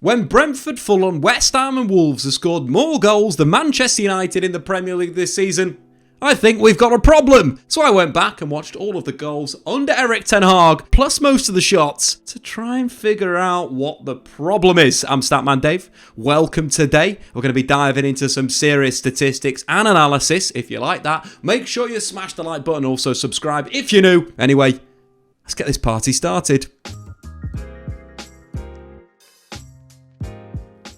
When Brentford, Fulham, West Ham and Wolves have scored more goals than Manchester United in the Premier League this season, I think we've got a problem. So I went back and watched all of the goals under Erik Ten Hag, plus most of the shots, to try and figure out what the problem is. I'm Statman Dave. Welcome today. We're going to be diving into some serious statistics and analysis. If you like that, make sure you smash the like button. Also subscribe if you're new. Anyway, let's get this party started.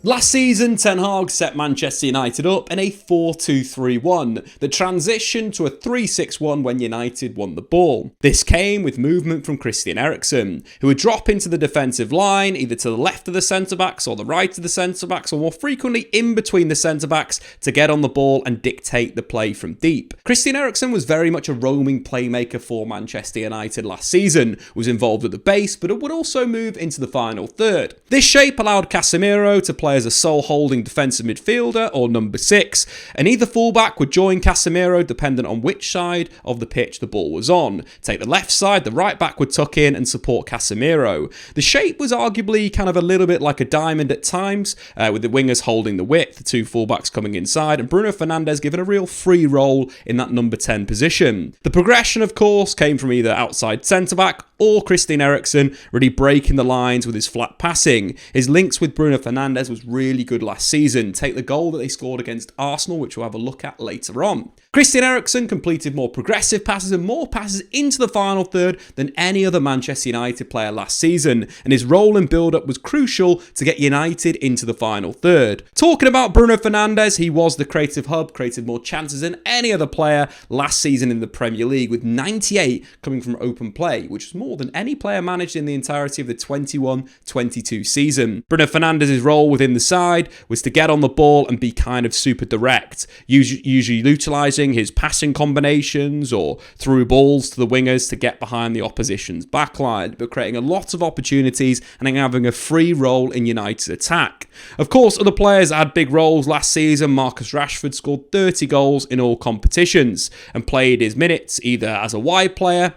Last season, Ten Hag set Manchester United up in a 4-2-3-1 that transitioned to a 3-6-1 when United won the ball. This came with movement from Christian Eriksen, who would drop into the defensive line, either to the left of the centre-backs or the right of the centre-backs, or more frequently in between the centre-backs to get on the ball and dictate the play from deep. Christian Eriksen was very much a roaming playmaker for Manchester United last season, was involved at the base, but it would also move into the final third. This shape allowed Casemiro to play as a sole holding defensive midfielder or number 6, and either fullback would join Casemiro dependent on which side of the pitch the ball was on. Take the left side, the right back would tuck in and support Casemiro. The shape was arguably kind of a little bit like a diamond at times, with the wingers holding the width, the two fullbacks coming inside, and Bruno Fernandes given a real free role in that number 10 position. The progression, of course, came from either outside centre-back or Christian Eriksen really breaking the lines with his flat passing. His links with Bruno Fernandes was really good last season. Take the goal that they scored against Arsenal, which we'll have a look at later on. Christian Eriksen completed more progressive passes and more passes into the final third than any other Manchester United player last season, and his role and build-up was crucial to get United into the final third. Talking about Bruno Fernandes, he was the creative hub, created more chances than any other player last season in the Premier League, with 98 coming from open play, which was more than any player managed in the entirety of the 21-22 season. Bruno Fernandes' role within the side was to get on the ball and be kind of super direct, usually utilising his passing combinations or through balls to the wingers to get behind the opposition's backline, but creating a lot of opportunities and having a free role in United's attack. Of course, other players had big roles last season. Marcus Rashford scored 30 goals in all competitions and played his minutes either as a wide player,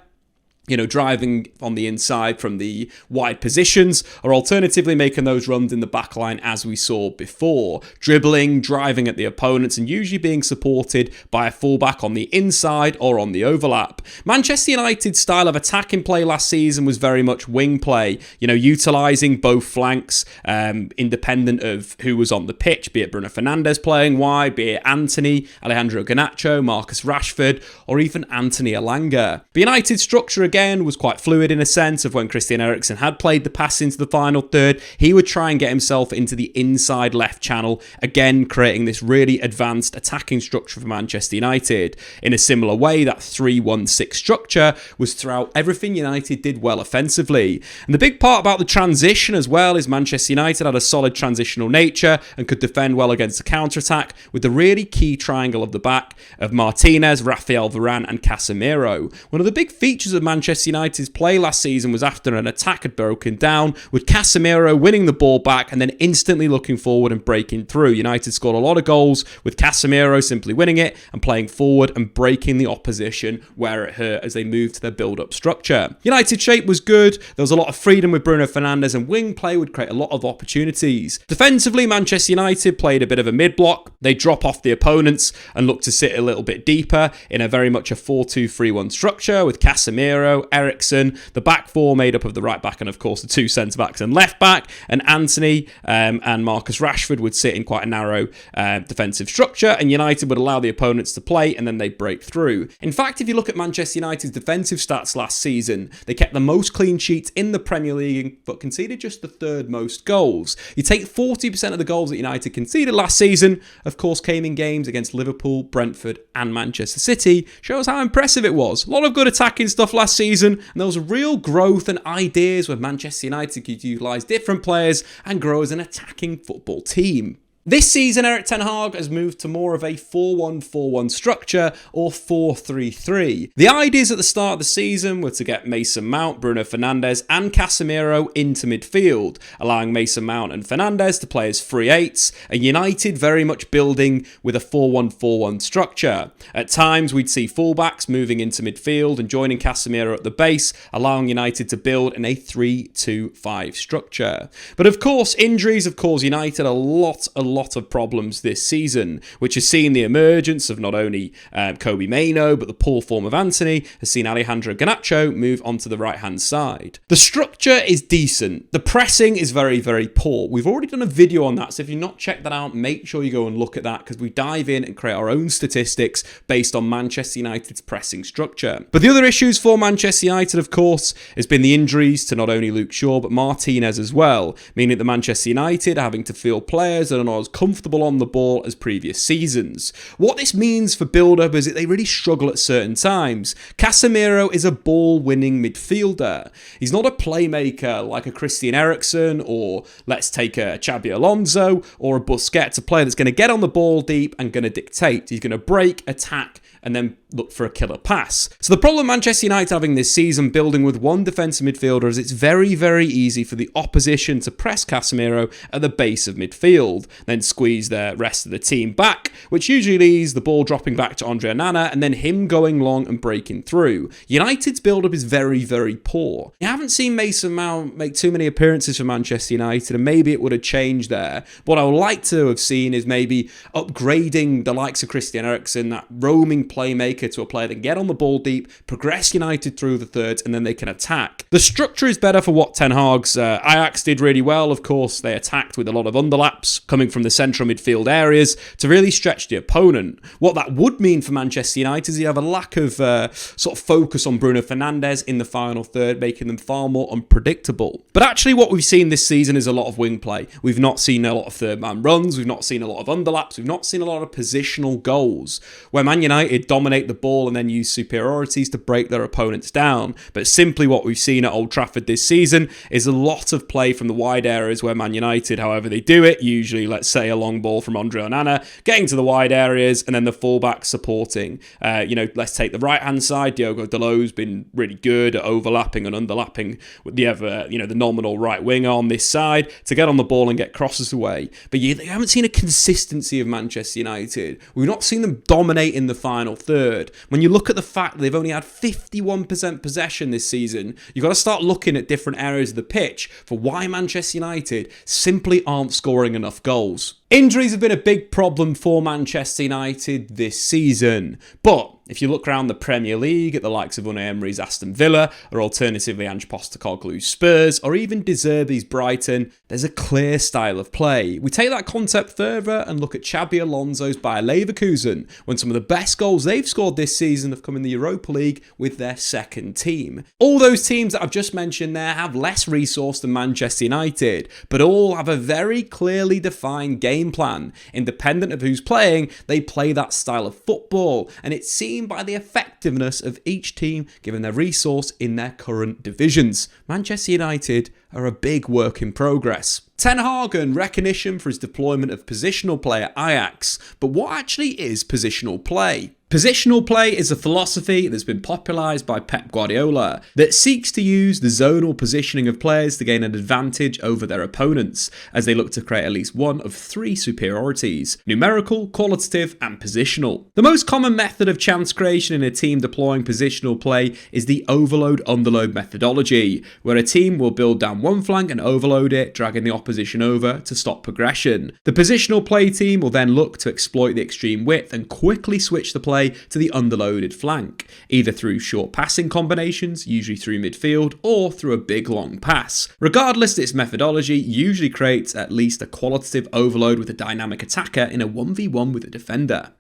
driving on the inside from the wide positions, or alternatively making those runs in the back line as we saw before, dribbling, driving at the opponents, and usually being supported by a fullback on the inside or on the overlap. Manchester United's style of attacking play last season was very much wing play, utilising both flanks, independent of who was on the pitch, be it Bruno Fernandes playing wide, be it Anthony, Alejandro Garnacho, Marcus Rashford, or even Anthony Elanga. The United structure again was quite fluid in a sense of when Christian Eriksen had played the pass into the final third, he would try and get himself into the inside left channel, again creating this really advanced attacking structure for Manchester United. In a similar way, that 3-1-6 structure was throughout everything United did well offensively. And the big part about the transition as well is Manchester United had a solid transitional nature and could defend well against the counter-attack, with the really key triangle of the back of Martinez, Rafael Varane and Casemiro. One of the big features of Manchester United's play last season was after an attack had broken down, with Casemiro winning the ball back and then instantly looking forward and breaking through. United scored a lot of goals with Casemiro simply winning it and playing forward and breaking the opposition where it hurt as they moved to their build-up structure. United's shape was good, there was a lot of freedom with Bruno Fernandes, and wing play would create a lot of opportunities. Defensively, Manchester United played a bit of a mid-block. They drop off the opponents and look to sit a little bit deeper in a very much a 4-2-3-1 structure with Casemiro, Eriksen, the back four made up of the right back and of course the two centre backs and left back, and Anthony and Marcus Rashford would sit in quite a narrow defensive structure, and United would allow the opponents to play and then they'd break through. In fact, if you look at Manchester United's defensive stats last season, they kept the most clean sheets in the Premier League but conceded just the third most goals. You take 40% of the goals that United conceded last season, of course came in games against Liverpool, Brentford and Manchester City, shows how impressive it was. A lot of good attacking stuff last season, and there was real growth and ideas where Manchester United could utilise different players and grow as an attacking football team. This season, Erik Ten Hag has moved to more of a 4-1-4-1 structure, or 4-3-3. The ideas at the start of the season were to get Mason Mount, Bruno Fernandes and Casemiro into midfield, allowing Mason Mount and Fernandes to play as free eights, and United very much building with a 4-1-4-1 structure. At times, we'd see fullbacks moving into midfield and joining Casemiro at the base, allowing United to build in a 3-2-5 structure. But of course, injuries have caused United a lot of problems this season, which has seen the emergence of not only Kobe Mainoo, but the poor form of Anthony has seen Alejandro Garnacho move onto the right-hand side. The structure is decent. The pressing is very, very poor. We've already done a video on that, so if you've not checked that out, make sure you go and look at that, because we dive in and create our own statistics based on Manchester United's pressing structure. But the other issues for Manchester United, of course, has been the injuries to not only Luke Shaw, but Martinez as well, meaning that Manchester United are having to field players that are not as comfortable on the ball as previous seasons. What this means for build-up is that they really struggle at certain times. Casemiro is a ball-winning midfielder. He's not a playmaker like a Christian Eriksen, or let's take a Xabi Alonso or a Busquets, a player that's going to get on the ball deep and going to dictate. He's going to break, attack, and then look for a killer pass. So the problem Manchester United having this season building with one defensive midfielder is it's very, very easy for the opposition to press Casemiro at the base of midfield, then squeeze the rest of the team back, which usually leaves the ball dropping back to Andre Onana and then him going long and breaking through. United's build-up is very, very poor. You haven't seen Mason Mount make too many appearances for Manchester United, and maybe it would have changed there. What I would like to have seen is maybe upgrading the likes of Christian Eriksen, that roaming playmaker, to a player that can get on the ball deep, progress United through the thirds, and then they can attack. The structure is better for what Ten Hag's Ajax did really well. Of course, they attacked with a lot of underlaps coming from the central midfield areas to really stretch the opponent. What that would mean for Manchester United is you have a lack of sort of focus on Bruno Fernandes in the final third, making them far more unpredictable. But actually what we've seen this season is a lot of wing play. We've not seen a lot of third man runs, we've not seen a lot of underlaps, we've not seen a lot of positional goals, where Man United dominate the ball and then use superiorities to break their opponents down. But simply what we've seen at Old Trafford this season is a lot of play from the wide areas, where Man United, however they do it, usually let's say a long ball from Andre Onana, getting to the wide areas and then the fullback supporting. Let's take the right hand side. Diogo Dalot's been really good at overlapping and underlapping with the nominal right winger on this side to get on the ball and get crosses away. But you haven't seen a consistency of Manchester United. We've not seen them dominate in the final third. When you look at the fact that they've only had 51% possession this season, you've got to start looking at different areas of the pitch for why Manchester United simply aren't scoring enough goals. Injuries have been a big problem for Manchester United this season, but if you look around the Premier League at the likes of Unai Emery's Aston Villa, or alternatively Ange Postecoglou's Spurs, or even De Zerbi's Brighton, there's a clear style of play. We take that concept further and look at Xabi Alonso's Bayer Leverkusen, when some of the best goals they've scored this season have come in the Europa League with their second team. All those teams that I've just mentioned there have less resource than Manchester United, but all have a very clearly defined game plan. Independent of who's playing, they play that style of football, and it's seen by the effectiveness of each team given their resource in their current divisions. Manchester United are a big work in progress. Ten Hag earned recognition for his deployment of positional play at Ajax, but what actually is positional play? Positional play is a philosophy that's been popularised by Pep Guardiola that seeks to use the zonal positioning of players to gain an advantage over their opponents, as they look to create at least one of three superiorities: numerical, qualitative and positional. The most common method of chance creation in a team deploying positional play is the overload-underload methodology, where a team will build down one flank and overload it, dragging the opposition over to stop progression. The positional play team will then look to exploit the extreme width and quickly switch the play to the underloaded flank, either through short passing combinations, usually through midfield, or through a big long pass. Regardless, this methodology usually creates at least a qualitative overload with a dynamic attacker in a 1v1 with a defender.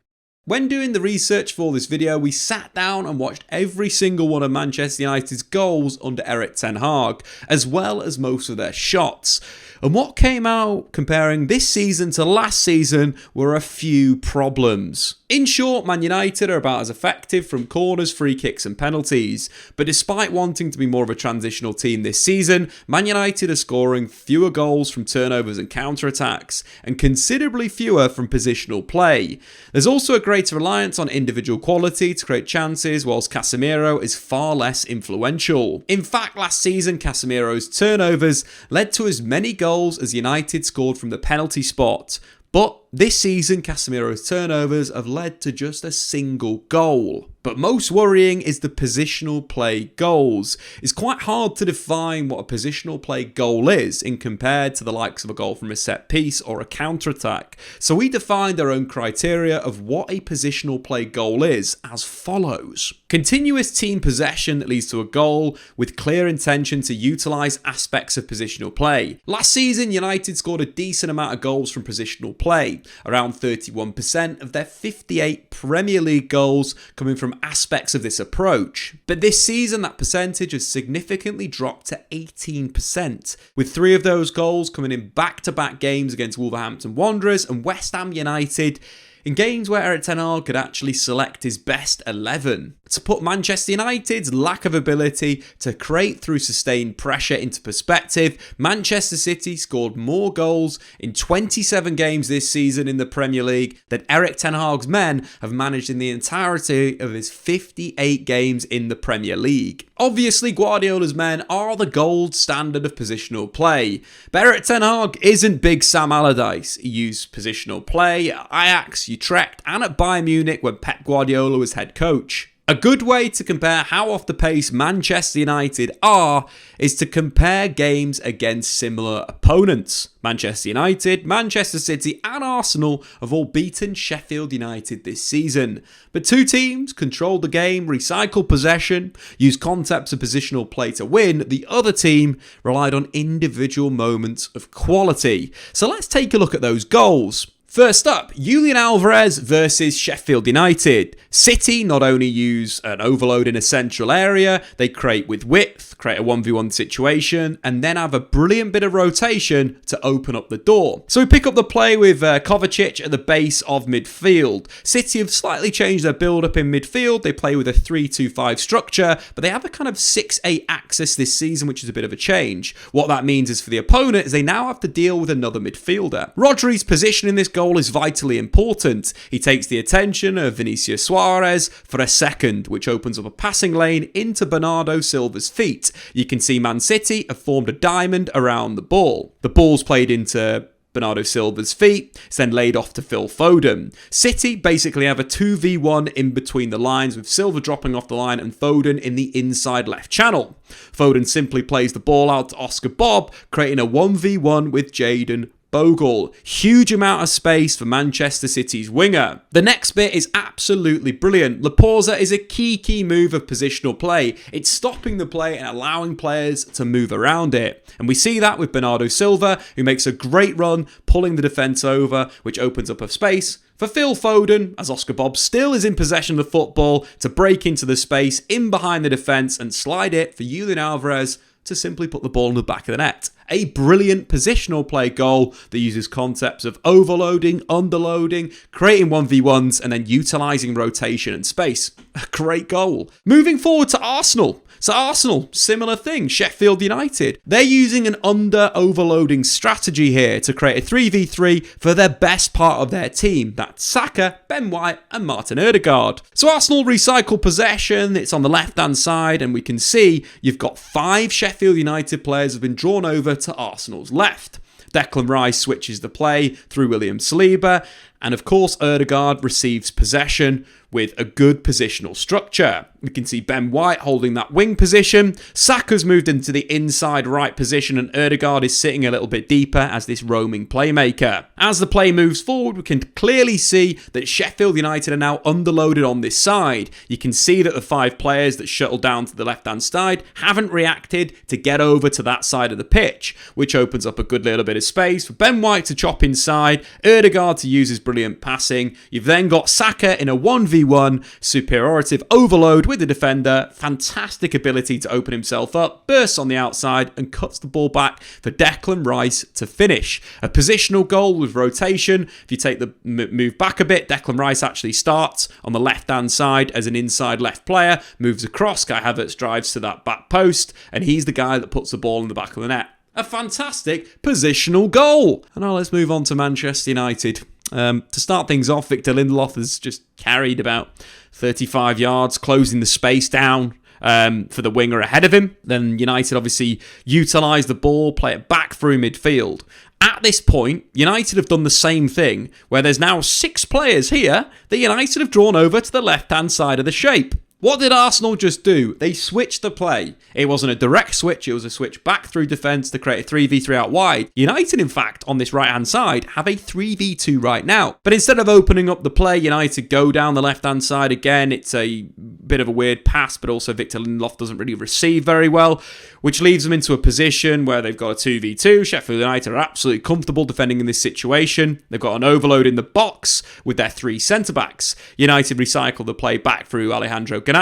When doing the research for this video, we sat down and watched every single one of Manchester United's goals under Erik Ten Hag, as well as most of their shots. And what came out comparing this season to last season were a few problems. In short, Man United are about as effective from corners, free kicks and penalties. But despite wanting to be more of a transitional team this season, Man United are scoring fewer goals from turnovers and counter-attacks, and considerably fewer from positional play. There's also a greater reliance on individual quality to create chances, whilst Casemiro is far less influential. In fact, last season, Casemiro's turnovers led to as many goals as United scored from the penalty spot. But this season, Casemiro's turnovers have led to just a single goal. But most worrying is the positional play goals. It's quite hard to define what a positional play goal is in compared to the likes of a goal from a set piece or a counter-attack. So we defined our own criteria of what a positional play goal is as follows. Continuous team possession that leads to a goal with clear intention to utilise aspects of positional play. Last season, United scored a decent amount of goals from positional play, around 31% of their 58 Premier League goals coming from aspects of this approach. But this season, that percentage has significantly dropped to 18%, with 3 of those goals coming in back-to-back games against Wolverhampton Wanderers and West Ham United, in games where Erik Ten Hag could actually select his best 11. To put Manchester United's lack of ability to create through sustained pressure into perspective, Manchester City scored more goals in 27 games this season in the Premier League than Erik Ten Hag's men have managed in the entirety of his 58 games in the Premier League. Obviously, Guardiola's men are the gold standard of positional play, but Erik Ten Hag isn't Big Sam Allardyce. He used positional play at Ajax, Utrecht and at Bayern Munich when Pep Guardiola was head coach. A good way to compare how off the pace Manchester United are is to compare games against similar opponents. Manchester United, Manchester City and Arsenal have all beaten Sheffield United this season. But 2 teams controlled the game, recycled possession, used concepts of positional play to win. The other team relied on individual moments of quality. So let's take a look at those goals. First up, Julian Alvarez versus Sheffield United. City not only use an overload in a central area, they create with width, create a 1v1 situation, and then have a brilliant bit of rotation to open up the door. So we pick up the play with Kovacic at the base of midfield. City have slightly changed their build-up in midfield. They play with a 3-2-5 structure, but they have a kind of 6-8 axis this season, which is a bit of a change. What that means is for the opponent is they now have to deal with another midfielder. Rodri's position in this goal is vitally important. He takes the attention of Vinicius Suarez for a second, which opens up a passing lane into Bernardo Silva's feet. You can see Man City have formed a diamond around the ball. The ball's played into Bernardo Silva's feet, it's then laid off to Phil Foden. City basically have a 2v1 in between the lines, with Silva dropping off the line and Foden in the inside left channel. Foden simply plays the ball out to Oscar Bob, creating a 1v1 with Jadon Bogle. Huge amount of space for Manchester City's winger. The next bit is absolutely brilliant. Laporta is a key move of positional play. It's stopping the play and allowing players to move around it. And we see that with Bernardo Silva, who makes a great run, pulling the defence over, which opens up a space for Phil Foden, as Oscar Bob still is in possession of the football, to break into the space in behind the defence and slide it for Julian Alvarez to simply put the ball in the back of the net. A brilliant positional play goal that uses concepts of overloading, underloading, creating 1v1s and then utilising rotation and space. A great goal. Moving forward to Arsenal. So Arsenal, similar thing, Sheffield United. They're using an under-overloading strategy here to create a 3v3 for their best part of their team. That's Saka, Ben White and Martin Ødegaard. So Arsenal recycle possession, it's on the left-hand side, and we can see you've got 5 Sheffield United players have been drawn over to Arsenal's left. Declan Rice switches the play through William Saliba, and of course Ødegaard receives possession with a good positional structure. We can see Ben White holding that wing position. Saka's moved into the inside right position and Ødegaard is sitting a little bit deeper as this roaming playmaker. As the play moves forward, we can clearly see that Sheffield United are now underloaded on this side. You can see that the 5 players that shuttle down to the left-hand side haven't reacted to get over to that side of the pitch, which opens up a good little bit of space for Ben White to chop inside, Ødegaard to use his brilliant brilliant passing. You've then got Saka in a 1v1, superiorative overload with the defender, fantastic ability to open himself up, bursts on the outside and cuts the ball back for Declan Rice to finish. A positional goal with rotation. If you take the move back a bit, Declan Rice actually starts on the left-hand side as an inside left player, moves across, Kai Havertz drives to that back post, and he's the guy that puts the ball in the back of the net. A fantastic positional goal. And now let's move on to Manchester United. To start things off, Victor Lindelof has just carried about 35 yards, closing the space down for the winger ahead of him. Then United obviously utilise the ball, play it back through midfield. At this point, United have done the same thing, where there's now 6 players here that United have drawn over to the left-hand side of the shape. What did Arsenal just do? They switched the play. It wasn't a direct switch, it was a switch back through defence to create a 3v3 out wide. United, in fact, on this right-hand side, have a 3v2 right now. But instead of opening up the play, United go down the left-hand side again. It's a bit of a weird pass, but also Victor Lindelof doesn't really receive very well, which leaves them into a position where they've got a 2v2. Sheffield United are absolutely comfortable defending in this situation. They've got an overload in the box with their 3 centre-backs. United recycle the play back through Alejandro Garnacho.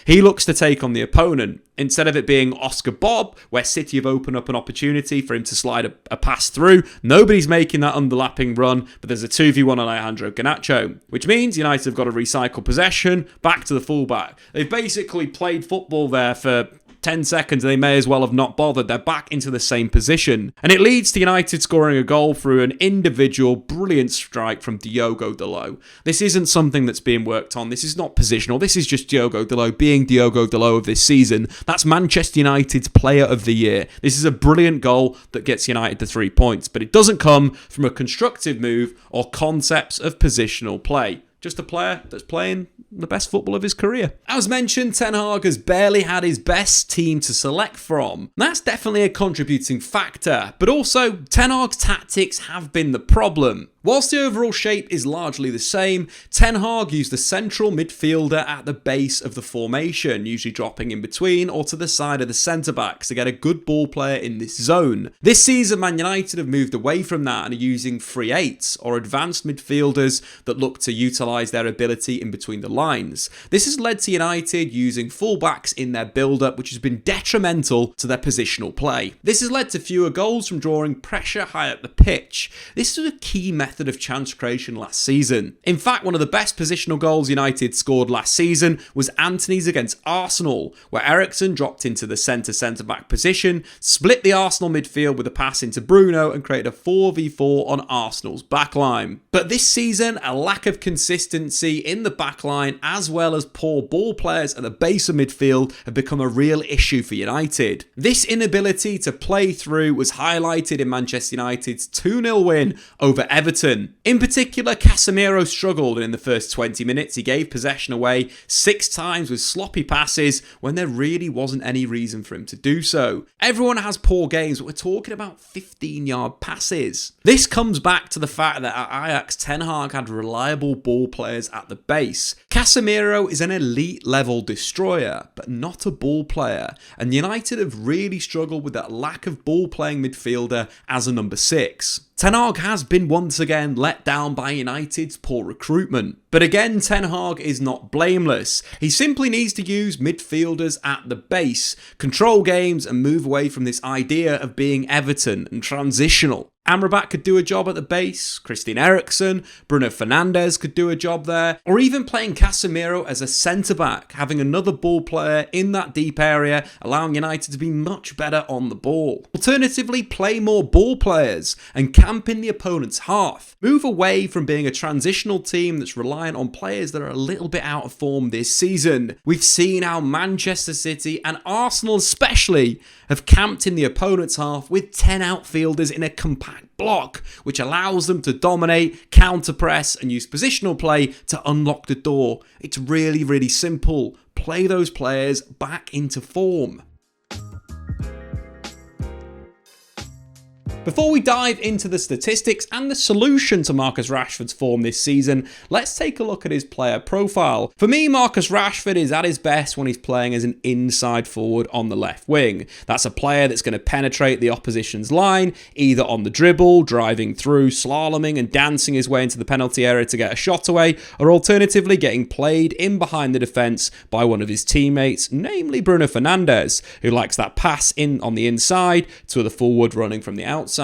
He looks to take on the opponent. Instead of it being Oscar Bob, where City have opened up an opportunity for him to slide a pass through, nobody's making that underlapping run, but there's a 2v1 on Alejandro Garnacho, which means United have got to recycle possession back to the fullback. They've basically played football there for 10 seconds, they may as well have not bothered. They're back into the same position. And it leads to United scoring a goal through an individual brilliant strike from Diogo Dalot. This isn't something that's being worked on. This is not positional. This is just Diogo Dalot being Diogo Dalot of this season. That's Manchester United's player of the year. This is a brilliant goal that gets United the 3 points, but it doesn't come from a constructive move or concepts of positional play. Just a player that's playing the best football of his career. As mentioned, Ten Hag has barely had his best team to select from. That's definitely a contributing factor, but also Ten Hag's tactics have been the problem. Whilst the overall shape is largely the same, Ten Hag used the central midfielder at the base of the formation, usually dropping in between or to the side of the centre-backs to get a good ball player in this zone. This season, Man United have moved away from that and are using free eights or advanced midfielders that look to utilise their ability in between the lines. This has led to United using fullbacks in their build-up, which has been detrimental to their positional play. This has led to fewer goals from drawing pressure high up the pitch. This is a key method of chance creation last season. In fact, one of the best positional goals United scored last season was Antony's against Arsenal, where Eriksen dropped into the centre-back position, split the Arsenal midfield with a pass into Bruno and created a 4v4 on Arsenal's backline. But this season, a lack of consistency in the backline as well as poor ball players at the base of midfield have become a real issue for United. This inability to play through was highlighted in Manchester United's 2-0 win over Everton. In particular, Casemiro struggled, and in the first 20 minutes he gave possession away 6 times with sloppy passes when there really wasn't any reason for him to do so. Everyone has poor games, but we're talking about 15-yard passes. This comes back to the fact that at Ajax, Ten Hag had reliable ball players at the base. Casemiro is an elite level destroyer, but not a ball player, and United have really struggled with that lack of ball playing midfielder as a number 6. Ten Hag has been once again let down by United's poor recruitment. But again, Ten Hag is not blameless. He simply needs to use midfielders at the base, control games and move away from this idea of being Everton and transitional. Amrabat could do a job at the base, Christian Eriksen, Bruno Fernandes could do a job there, or even playing Casemiro as a centre-back, having another ball player in that deep area, allowing United to be much better on the ball. Alternatively, play more ball players and camp in the opponent's half. Move away from being a transitional team that's reliant on players that are a little bit out of form this season. We've seen how Manchester City and Arsenal especially have camped in the opponent's half with 10 outfielders in a compact block, which allows them to dominate, counter-press and use positional play to unlock the door. It's really, really simple. Play those players back into form. Before we dive into the statistics and the solution to Marcus Rashford's form this season, let's take a look at his player profile. For me, Marcus Rashford is at his best when he's playing as an inside forward on the left wing. That's a player that's going to penetrate the opposition's line, either on the dribble, driving through, slaloming and dancing his way into the penalty area to get a shot away, or alternatively getting played in behind the defence by one of his teammates, namely Bruno Fernandes, who likes that pass in on the inside to the forward running from the outside.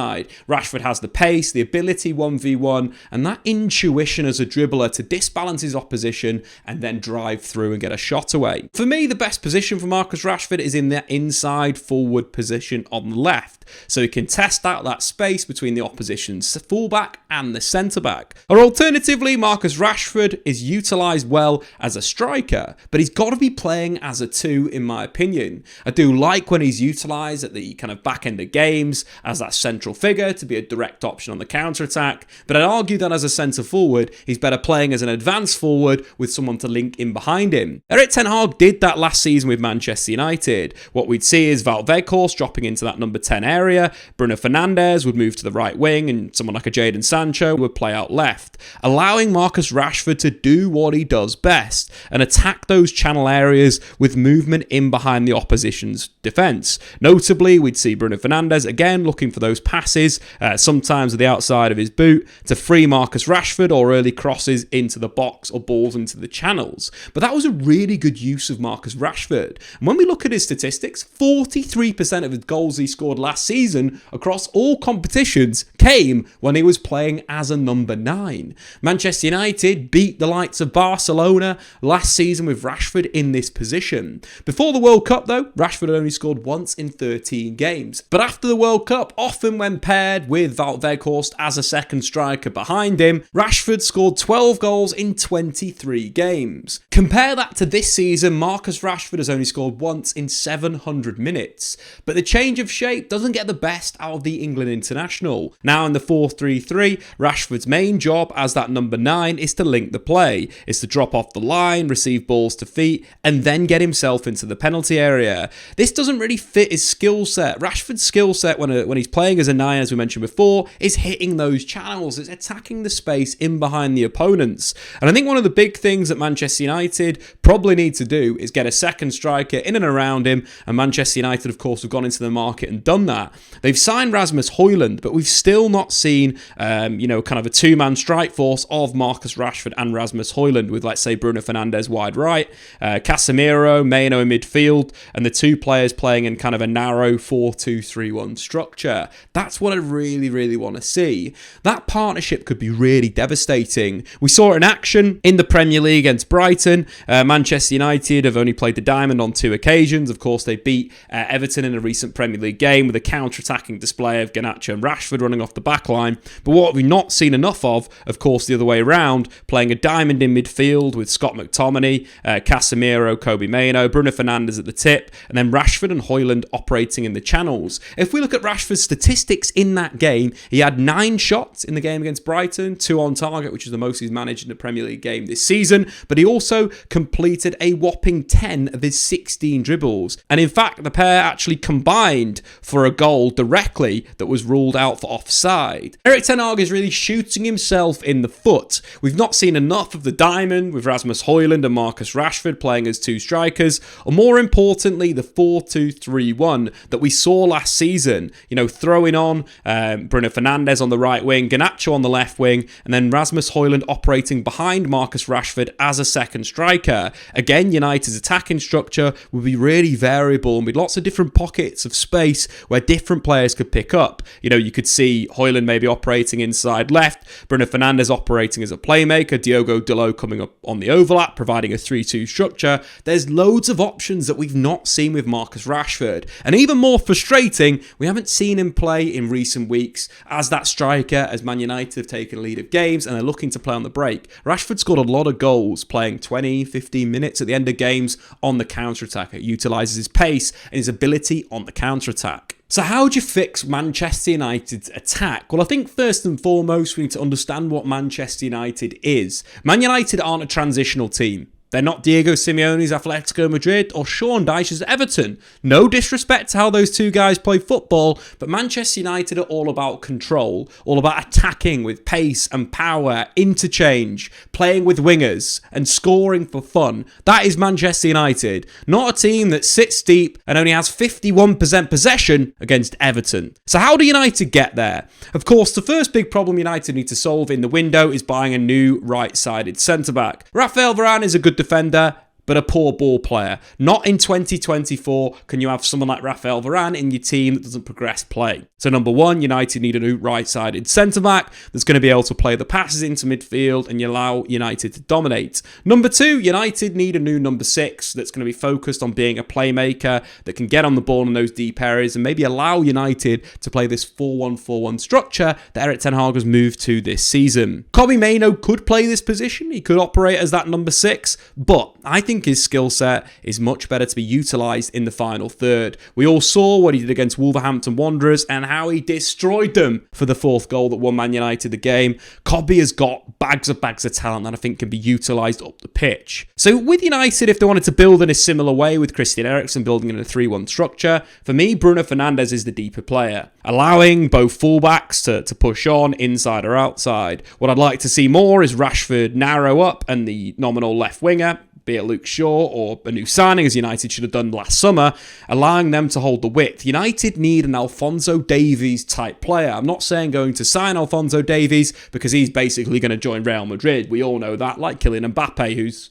Rashford has the pace, the ability 1v1, and that intuition as a dribbler to disbalance his opposition and then drive through and get a shot away. For me, the best position for Marcus Rashford is in that inside forward position on the left, so he can test out that space between the opposition's fullback and the centre-back. Or alternatively, Marcus Rashford is utilised well as a striker, but he's got to be playing as a 2 in my opinion. I do like when he's utilised at the kind of back end of games as that central figure to be a direct option on the counter-attack, but I'd argue that as a centre-forward, he's better playing as an advanced forward with someone to link in behind him. Erik Ten Hag did that last season with Manchester United. What we'd see is Wout Weghorst dropping into that number 10 area, Bruno Fernandes would move to the right wing, and someone like a Jadon Sancho would play out left, allowing Marcus Rashford to do what he does best and attack those channel areas with movement in behind the opposition's defence. Notably, we'd see Bruno Fernandes again looking for those passes, sometimes at the outside of his boot, to free Marcus Rashford or early crosses into the box or balls into the channels. But that was a really good use of Marcus Rashford. And when we look at his statistics, 43% of his goals he scored last season across all competitions came when he was playing as a number 9. Manchester United beat the likes of Barcelona last season with Rashford in this position. Before the World Cup though, Rashford had only scored once in 13 games. But after the World Cup, often when paired with Wout Weghorst as a second striker behind him, Rashford scored 12 goals in 23 games. Compare that to this season, Marcus Rashford has only scored once in 700 minutes. But the change of shape doesn't get the best out of the England international. Now in the 4-3-3, Rashford's main job as that number 9 is to link the play, is to drop off the line, receive balls to feet, and then get himself into the penalty area. This doesn't really fit his skill set. Rashford's skill set when he's playing as a 9, as we mentioned before, is hitting those channels, it's attacking the space in behind the opponents. And I think one of the big things that Manchester United probably need to do is get a second striker in and around him, and Manchester United of course have gone into the market and done that. They've signed Rasmus Højlund, but we've still not seen kind of a two-man strike force of Marcus Rashford and Rasmus Højlund with, let's say, Bruno Fernandes wide right, Casemiro, Mainoo in midfield, and the two players playing in kind of a narrow 4-2-3-1 structure. That's what I really want to see. That partnership could be really devastating. We saw it in action in the Premier League against Brighton. Manchester United have only played the diamond on 2 occasions. Of course, they beat Everton in a recent Premier League game with a counter-attacking display of Garnacho and Rashford running off the back line. But what we've not seen enough of course, the other way around, playing a diamond in midfield with Scott McTominay, Casemiro, Kobbie Mainoo, Bruno Fernandes at the tip, and then Rashford and Højlund operating in the channels. If we look at Rashford's statistics in that game, he had 9 shots in the game against Brighton, 2 on target, which is the most he's managed in a Premier League game this season, but he also completed a whopping 10 of his 16 dribbles. And in fact, the pair actually combined for a goal directly that was ruled out for offside. Erik Ten Hag is really shooting himself in the foot. We've not seen enough of the diamond with Rasmus Højlund and Marcus Rashford playing as 2 strikers, or more importantly, the 4-2-3-1 that we saw last season. Throwing on Bruno Fernandes on the right wing, Garnacho on the left wing, and then Rasmus Højlund operating behind Marcus Rashford as a second striker. Again, United's attacking structure will be really variable and with lots of different pockets of space where different players could pick up. You could see Højlund maybe operating inside left, Bruno Fernandes operating as a playmaker, Diogo Dalot coming up on the overlap, providing a 3-2 structure. There's loads of options that we've not seen with Marcus Rashford. And even more frustrating, we haven't seen him play in recent weeks as that striker, as Man United have taken a lead of games and they're looking to play on the break. Rashford scored a lot of goals playing 20, 15 minutes at the end of games on the counter-attack. It utilises his pace and his ability on the counter-attack. So how do you fix Manchester United's attack? Well, I think first and foremost, we need to understand what Manchester United is. Man United aren't a transitional team. They're not Diego Simeone's Atletico Madrid or Sean Dyche's Everton. No disrespect to how those two guys play football, but Manchester United are all about control, all about attacking with pace and power, interchange, playing with wingers, and scoring for fun. That is Manchester United, not a team that sits deep and only has 51% possession against Everton. So how do United get there? Of course, the first big problem United need to solve in the window is buying a new right-sided centre-back. Rafael Varane is a good defender, but a poor ball player. Not in 2024 can you have someone like Rafael Varane in your team that doesn't progress play. So number one, United need a new right-sided centre-back that's going to be able to play the passes into midfield and allow United to dominate. Number two, United need a new number 6 that's going to be focused on being a playmaker that can get on the ball in those deep areas and maybe allow United to play this 4-1-4-1 structure that Erik Ten Hag has moved to this season. Kobbie Mainoo could play this position. He could operate as that number 6, but I think his skill set is much better to be utilised in the final third. We all saw what he did against Wolverhampton Wanderers and how he destroyed them for the 4th goal that won Man United the game. Kobbie has got bags of talent that I think can be utilised up the pitch. So with United, if they wanted to build in a similar way with Christian Eriksen building in a 3-1 structure, for me, Bruno Fernandes is the deeper player, allowing both fullbacks to push on inside or outside. What I'd like to see more is Rashford narrow up and the nominal left winger, be it Luke Shaw or a new signing, as United should have done last summer, allowing them to hold the width. United need an Alphonso Davies type player. I'm not saying going to sign Alphonso Davies because he's basically going to join Real Madrid. We all know that, like Kylian Mbappe, who's,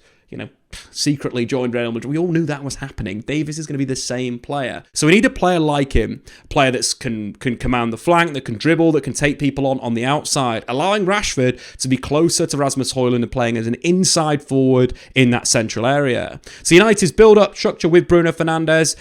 secretly joined Real Madrid. We all knew that was happening. Davies is going to be the same player. So we need a player like him, a player that can command the flank, that can dribble, that can take people on the outside, allowing Rashford to be closer to Rasmus Højlund and playing as an inside forward in that central area. So United's build-up structure with Bruno Fernandes,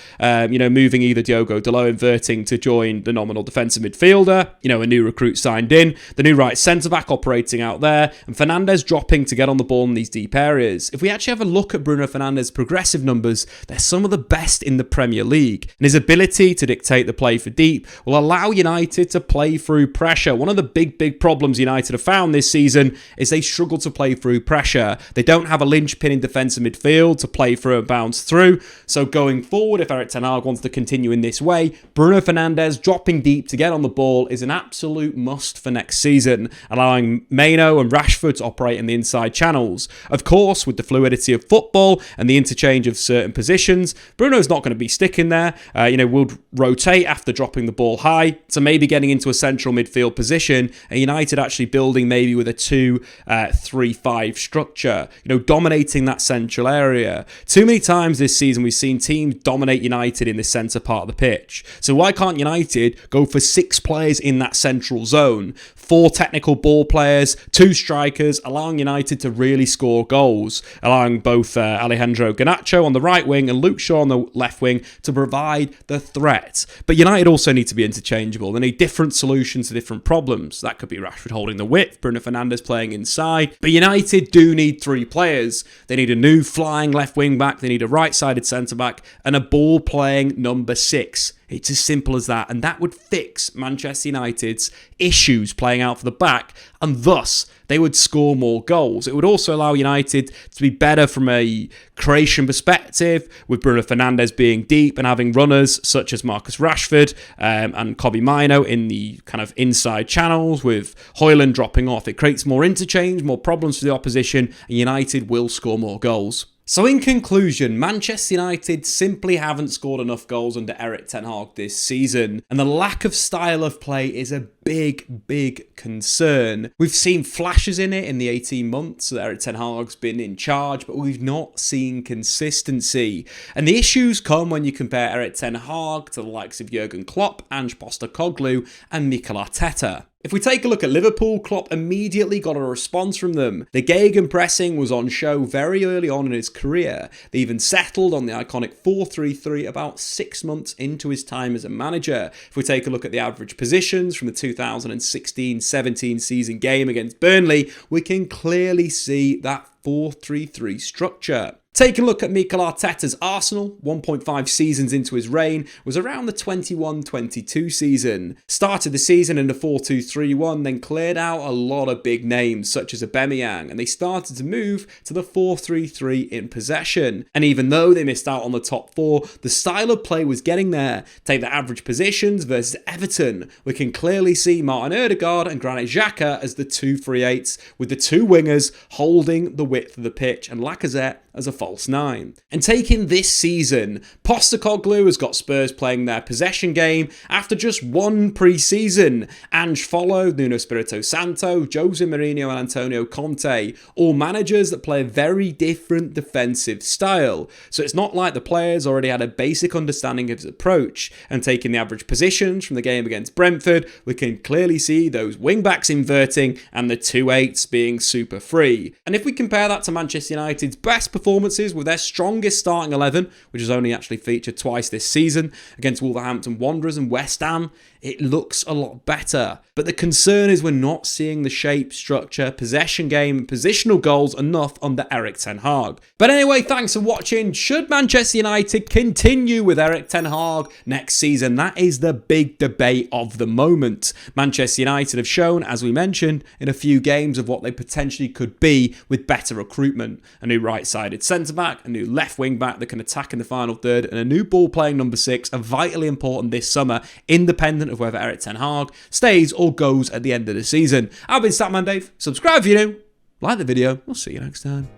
moving either Diogo Dalot inverting to join the nominal defensive midfielder, a new recruit signed in, the new right centre-back operating out there, and Fernandes dropping to get on the ball in these deep areas. If we actually have a look at Bruno Fernandes' progressive numbers, they're some of the best in the Premier League. And his ability to dictate the play for deep will allow United to play through pressure. One of the big problems United have found this season is they struggle to play through pressure. They don't have a linchpin in defensive midfield to play through and bounce through. So going forward, if Erik Ten Hag wants to continue in this way, Bruno Fernandes dropping deep to get on the ball is an absolute must for next season, allowing Mainoo and Rashford to operate in the inside channels. Of course, with the fluidity of football and the interchange of certain positions, Bruno's not going to be sticking there. Will rotate after dropping the ball high, so maybe getting into a central midfield position, and United actually building maybe with a 2-3-5 structure, dominating that central area. Too many times this season we've seen teams dominate United in the centre part of the pitch. So why can't United go for 6 players in that central zone? 4 technical ball players, 2 strikers, allowing United to really score goals, allowing both Alejandro Garnacho on the right wing and Luke Shaw on the left wing to provide the threat. But United also need to be interchangeable. They need different solutions to different problems. That could be Rashford holding the width, Bruno Fernandes playing inside. But United do need 3 players. They need a new flying left wing back, they need a right-sided centre-back, and a ball-playing number 6. It's as simple as that, and that would fix Manchester United's issues playing out for the back, and thus they would score more goals. It would also allow United to be better from a creation perspective, with Bruno Fernandes being deep and having runners such as Marcus Rashford and Kobbie Mainoo in the kind of inside channels, with Højlund dropping off. It creates more interchange, more problems for the opposition, and United will score more goals. So in conclusion, Manchester United simply haven't scored enough goals under Erik Ten Hag this season, and the lack of style of play is a big concern. We've seen flashes in it in the 18 months that Erik Ten Hag's been in charge, but we've not seen consistency. And the issues come when you compare Erik Ten Hag to the likes of Jurgen Klopp, Ange Postecoglou, and Mikel Arteta. If we take a look at Liverpool, Klopp immediately got a response from them. The gegenpressing was on show very early on in his career. They even settled on the iconic 4-3-3 about 6 months into his time as a manager. If we take a look at the average positions from the 2016-17 season game against Burnley, we can clearly see that 4-3-3 structure. Taking a look at Mikel Arteta's Arsenal, 1.5 seasons into his reign, was around the 21-22 season. Started the season in a 4-2-3-1, then cleared out a lot of big names such as Aubameyang, and they started to move to the 4-3-3 in possession. And even though they missed out on the top four, the style of play was getting there. Take the average positions versus Everton. We can clearly see Martin Ødegaard and Granit Xhaka as the two free eights, with the two wingers holding the width of the pitch and Lacazette as a false nine. And taking this season, Postecoglou has got Spurs playing their possession game after just one pre-season. Ange followed Nuno Espirito Santo, Jose Mourinho and Antonio Conte, all managers that play a very different defensive style. So it's not like the players already had a basic understanding of his approach. And taking the average positions from the game against Brentford, we can clearly see those wing-backs inverting and the 2-8s being super free. And if we compare that to Manchester United's best performances with their strongest starting 11, which has only actually featured twice this season, against Wolverhampton Wanderers and West Ham, it looks a lot better. But the concern is we're not seeing the shape, structure, possession game, and positional goals enough under Erik Ten Hag. But anyway, thanks for watching. Should Manchester United continue with Erik Ten Hag next season? That is the big debate of the moment. Manchester United have shown, as we mentioned, in a few games of what they potentially could be with better recruitment. A new right-sided centre-back, a new left wing-back that can attack in the final third, and a new ball-playing number 6 are vitally important this summer, independent of whether Erik Ten Hag stays or goes at the end of the season. I've been Statman Dave. Subscribe if you're new. Like the video. We'll see you next time.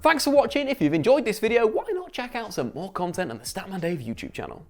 Thanks for watching. If you've enjoyed this video, why not check out some more content on the Statman Dave YouTube channel.